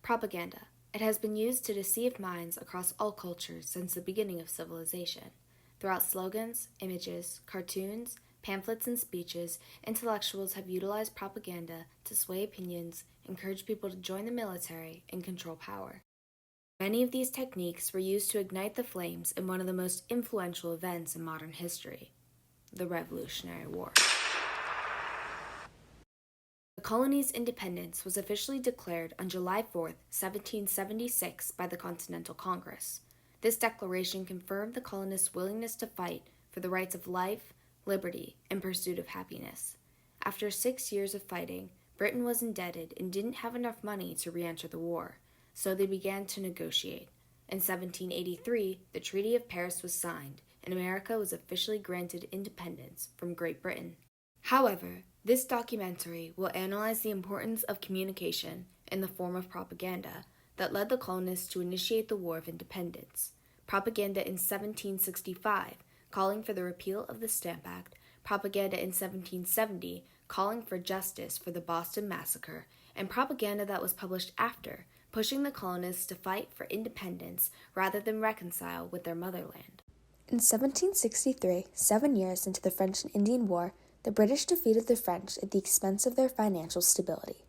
Propaganda. It has been used to deceive minds across all cultures since the beginning of civilization. Throughout slogans, images, cartoons, pamphlets, and speeches, intellectuals have utilized propaganda to sway opinions, encourage people to join the military, and control power. Many of these techniques were used to ignite the flames in one of the most influential events in modern history, the Revolutionary War. The colony's independence was officially declared on July 4, 1776 by the Continental Congress. This declaration confirmed the colonists' willingness to fight for the rights of life, liberty, and pursuit of happiness. After 6 years of fighting, Britain was indebted and didn't have enough money to re-enter the war, so they began to negotiate. In 1783, the Treaty of Paris was signed, and America was officially granted independence from Great Britain. However, this documentary will analyze the importance of communication in the form of propaganda that led the colonists to initiate the War of Independence. Propaganda in 1765, calling for the repeal of the Stamp Act, propaganda in 1770, calling for justice for the Boston Massacre, and propaganda that was published after, pushing the colonists to fight for independence rather than reconcile with their motherland. In 1763, 7 years into the French and Indian War, the British defeated the French at the expense of their financial stability.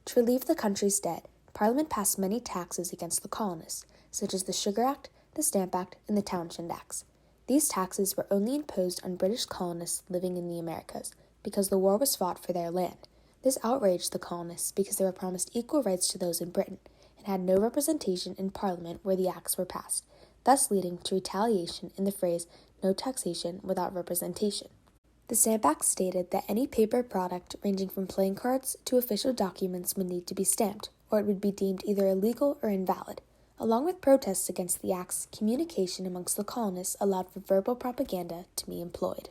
To relieve the country's debt, Parliament passed many taxes against the colonists, such as the Sugar Act, the Stamp Act, and the Townshend Acts. These taxes were only imposed on British colonists living in the Americas, because the war was fought for their land. This outraged the colonists because they were promised equal rights to those in Britain, and had no representation in Parliament where the acts were passed, thus leading to retaliation in the phrase, "no taxation without representation." The Stamp Act stated that any paper product ranging from playing cards to official documents would need to be stamped, or it would be deemed either illegal or invalid. Along with protests against the acts, communication amongst the colonists allowed for verbal propaganda to be employed.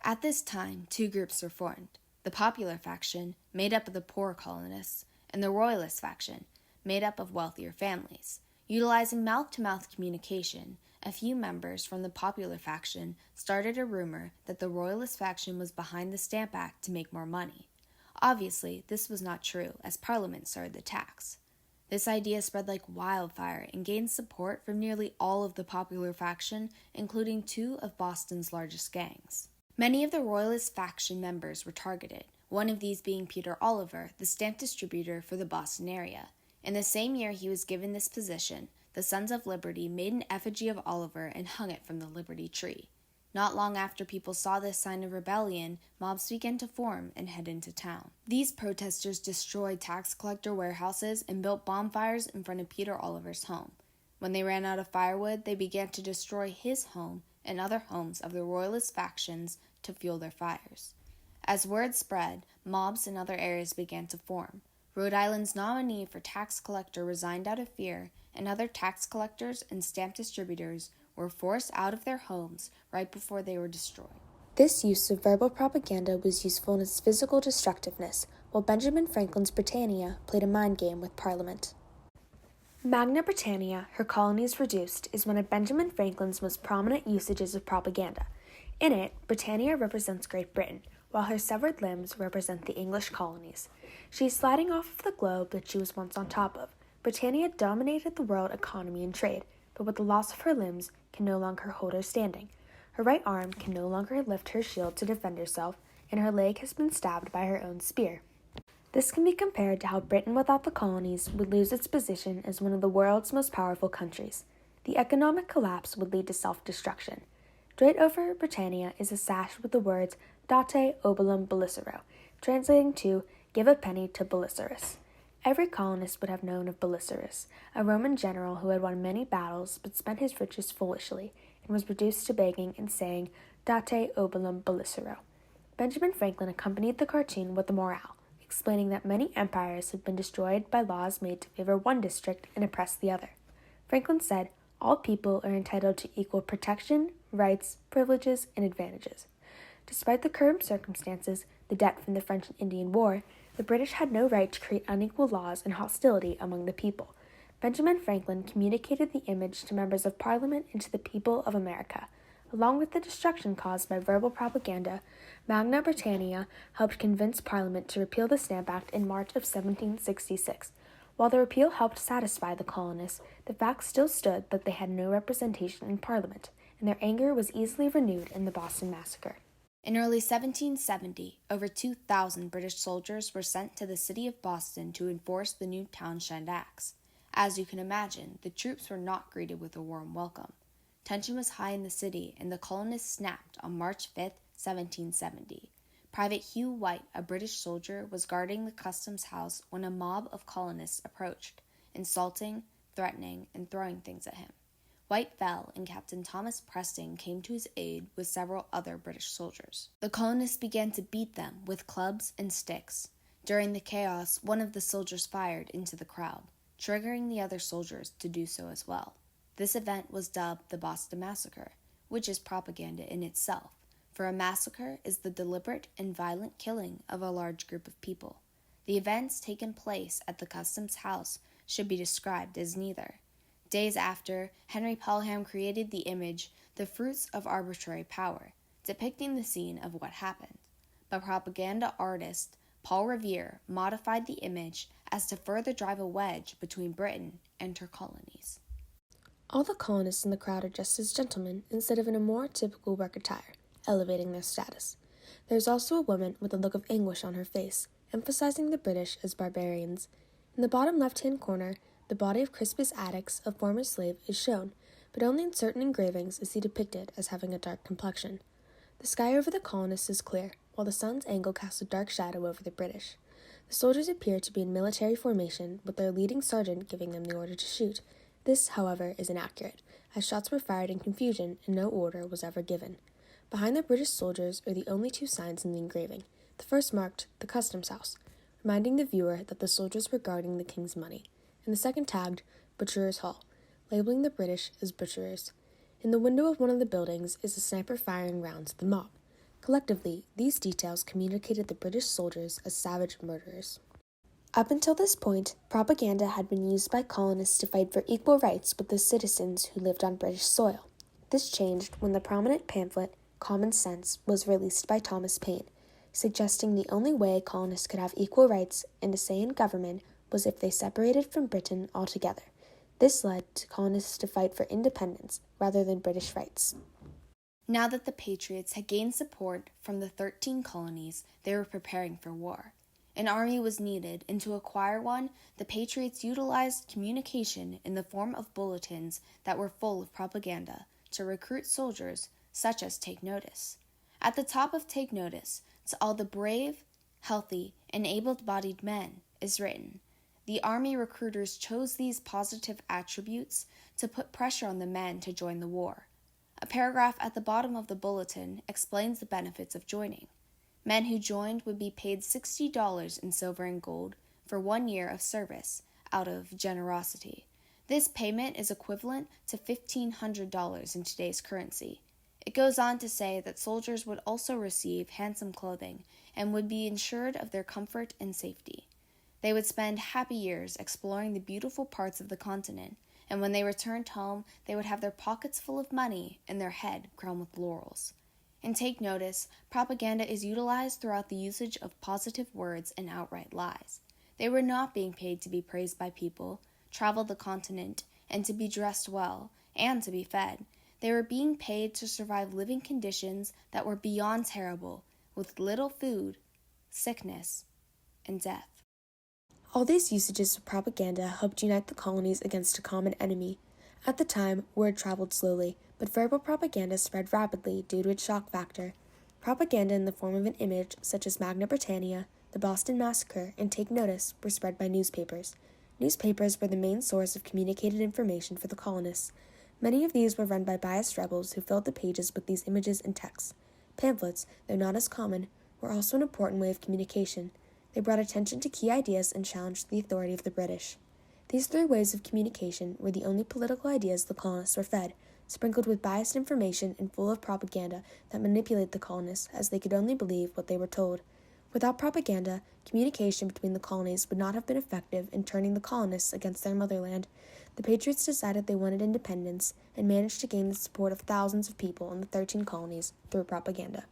At this time, two groups were formed: the popular faction, made up of the poor colonists, and the royalist faction, made up of wealthier families. Utilizing mouth-to-mouth communication, a few members from the popular faction started a rumor that the royalist faction was behind the Stamp Act to make more money. Obviously, this was not true, as Parliament started the tax. This idea spread like wildfire and gained support from nearly all of the popular faction, including two of Boston's largest gangs. Many of the royalist faction members were targeted, one of these being Peter Oliver, the stamp distributor for the Boston area. In the same year he was given this position, the Sons of Liberty made an effigy of Oliver and hung it from the Liberty Tree. Not long after people saw this sign of rebellion, mobs began to form and head into town. These protesters destroyed tax collector warehouses and built bonfires in front of Peter Oliver's home. When they ran out of firewood, they began to destroy his home and other homes of the royalist factions to fuel their fires. As word spread, mobs in other areas began to form. Rhode Island's nominee for tax collector resigned out of fear, and other tax collectors and stamp distributors were forced out of their homes right before they were destroyed. This use of verbal propaganda was useful in its physical destructiveness, while Benjamin Franklin's Britannia played a mind game with Parliament. Magna Britannia, her colonies reduced, is one of Benjamin Franklin's most prominent usages of propaganda. In it, Britannia represents Great Britain, while her severed limbs represent the English colonies. She is sliding off of the globe that she was once on top of. Britannia dominated the world economy and trade, but with the loss of her limbs, can no longer hold her standing. Her right arm can no longer lift her shield to defend herself, and her leg has been stabbed by her own spear. This can be compared to how Britain without the colonies would lose its position as one of the world's most powerful countries. The economic collapse would lead to self-destruction. Draped over Britannia is a sash with the words Date Obolum Belicero, translating to "Give a penny to Belisarius." Every colonist would have known of Belisarius, a Roman general who had won many battles but spent his riches foolishly, and was reduced to begging and saying Date Obolum Belicero. Benjamin Franklin accompanied the cartoon with the morale, explaining that many empires had been destroyed by laws made to favor one district and oppress the other. Franklin said, "All people are entitled to equal protection, rights, privileges, and advantages." Despite the current circumstances, the debt from the French and Indian War, the British had no right to create unequal laws and hostility among the people. Benjamin Franklin communicated the image to members of Parliament and to the people of America. Along with the destruction caused by verbal propaganda, Magna Britannia helped convince Parliament to repeal the Stamp Act in March of 1766. While the repeal helped satisfy the colonists, the fact still stood that they had no representation in Parliament, and their anger was easily renewed in the Boston Massacre. In early 1770, over 2,000 British soldiers were sent to the city of Boston to enforce the new Townshend Acts. As you can imagine, the troops were not greeted with a warm welcome. Tension was high in the city, and the colonists snapped on March 5, 1770. Private Hugh White, a British soldier, was guarding the customs house when a mob of colonists approached, insulting, threatening, and throwing things at him. White fell, and Captain Thomas Preston came to his aid with several other British soldiers. The colonists began to beat them with clubs and sticks. During the chaos, one of the soldiers fired into the crowd, triggering the other soldiers to do so as well. This event was dubbed the Boston Massacre, which is propaganda in itself, for a massacre is the deliberate and violent killing of a large group of people. The events taking place at the customs house should be described as neither. Days after, Henry Pelham created the image, The Fruits of Arbitrary Power, depicting the scene of what happened. But propaganda artist Paul Revere modified the image as to further drive a wedge between Britain and her colonies. All the colonists in the crowd are dressed as gentlemen instead of in a more typical work attire, elevating their status. There is also a woman with a look of anguish on her face, emphasizing the British as barbarians. In the bottom left-hand corner, the body of Crispus Attucks, a former slave, is shown, but only in certain engravings is he depicted as having a dark complexion. The sky over the colonists is clear, while the sun's angle casts a dark shadow over the British. The soldiers appear to be in military formation, with their leading sergeant giving them the order to shoot. This, however, is inaccurate, as shots were fired in confusion and no order was ever given. Behind the British soldiers are the only two signs in the engraving. The first marked the customs house, reminding the viewer that the soldiers were guarding the king's money, and the second tagged Butcher's Hall, labeling the British as butcherers. In the window of one of the buildings is a sniper firing rounds at the mob. Collectively, these details communicated the British soldiers as savage murderers. Up until this point, propaganda had been used by colonists to fight for equal rights with the citizens who lived on British soil. This changed when the prominent pamphlet, Common Sense, was released by Thomas Paine, suggesting the only way colonists could have equal rights and a say in government was if they separated from Britain altogether. This led to colonists to fight for independence rather than British rights. Now that the Patriots had gained support from the 13 colonies, they were preparing for war. An army was needed, and to acquire one, the Patriots utilized communication in the form of bulletins that were full of propaganda to recruit soldiers such as Take Notice. At the top of Take Notice, to all the brave, healthy, and able-bodied men is written, the Army recruiters chose these positive attributes to put pressure on the men to join the war. A paragraph at the bottom of the bulletin explains the benefits of joining. Men who joined would be paid $60 in silver and gold for 1 year of service out of generosity. This payment is equivalent to $1,500 in today's currency. It goes on to say that soldiers would also receive handsome clothing and would be ensured of their comfort and safety. They would spend happy years exploring the beautiful parts of the continent, and when they returned home, they would have their pockets full of money and their head crowned with laurels. And Take Notice, propaganda is utilized throughout the usage of positive words and outright lies. They were not being paid to be praised by people, travel the continent, and to be dressed well, and to be fed. They were being paid to survive living conditions that were beyond terrible, with little food, sickness, and death. All these usages of propaganda helped unite the colonies against a common enemy. At the time, word traveled slowly, but verbal propaganda spread rapidly due to its shock factor. Propaganda in the form of an image, such as Magna Britannia, the Boston Massacre, and Take Notice, were spread by newspapers. Newspapers were the main source of communicated information for the colonists. Many of these were run by biased rebels who filled the pages with these images and texts. Pamphlets, though not as common, were also an important way of communication. They brought attention to key ideas and challenged the authority of the British. These three ways of communication were the only political ideas the colonists were fed, sprinkled with biased information and full of propaganda that manipulated the colonists as they could only believe what they were told. Without propaganda, communication between the colonies would not have been effective in turning the colonists against their motherland. The Patriots decided they wanted independence and managed to gain the support of thousands of people in the 13 colonies through propaganda.